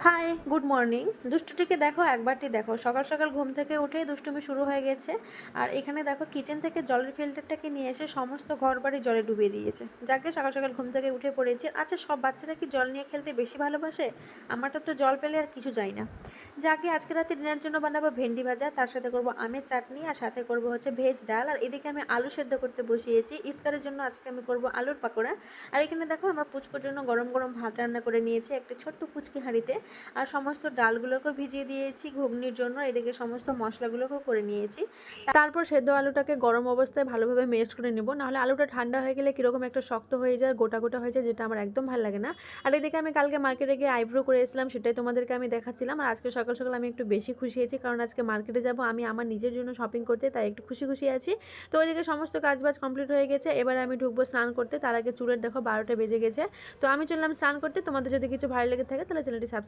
High, good morning. দুষ্টুটিকে দেখো, একবারটি দেখো। সকাল সকাল ঘুম থেকে উঠেই দুষ্টুমি শুরু হয়ে গেছে। আর এখানে দেখো কিচেন থেকে জলের ফিল্টারটাকে নিয়ে এসে সমস্ত ঘরবাড়ি জলে ডুবিয়ে দিয়েছে। যাকে সকাল সকাল ঘুম থেকে উঠে পড়েছে। আচ্ছা, সব বাচ্চারা কি জল নিয়ে খেলতে বেশি ভালোবাসে? আমারটা তো জল পেলে আর কিছু চাই না। যাকে আজকে রাতে ডিনারের জন্য বানাবো ভেন্ডি ভাজা, তার সাথে করবো আমের চাটনি, আর সাথে করবো হচ্ছে ভেজ ডাল। আর এদিকে আমি আলু সেদ্ধ করতে বসিয়েছি। ইফতারের জন্য আজকে আমি করবো আলুর পাকোড়া। আর এখানে দেখো আমার পুচকোর জন্য গরম গরম ভাত রান্না করে নিয়েছি একটা ছোট্ট পুচকি হাঁড়িতে। আর সমস্ত ডালগুলোকেও ভিজিয়ে দিয়েছি ঘুগনির জন্য। এদিকে সমস্ত মশলাগুলোকেও করে নিয়েছি। তারপর সেদ্ধ আলুটাকে গরম অবস্থায় ভালোভাবে মেস্ট করে নেব, নাহলে আলুটা ঠান্ডা হয়ে গেলে কীরকম একটা শক্ত হয়ে যায়, গোটা গোটা হয়ে যায়, যেটা আমার একদম ভালো লাগে না। আর এদিকে আমি কালকে মার্কেটে গিয়ে আইব্রো করে এসেছিলাম, সেটাই তোমাদেরকে আমি দেখাচ্ছিলাম। আর আজকে সকাল সকাল আমি একটু বেশি খুশি হয়েছি, কারণ আজকে মার্কেটে যাব আমি আমার নিজের জন্য শপিং করতে, তাই একটু খুশি খুশি আছি। তো ওইদিকে সমস্ত কাজবাজ কমপ্লিট হয়ে গেছে। এবার আমি ঢুকবো স্নান করতে। তার আগে চুলের দেখো 12টা বেজে গেছে। তো আমি চললাম স্নান করতে। তোমাদের যদি কিছু ভালো লেগে থাকে তাহলে চ্যানেলটি সাবস্ক্রাইব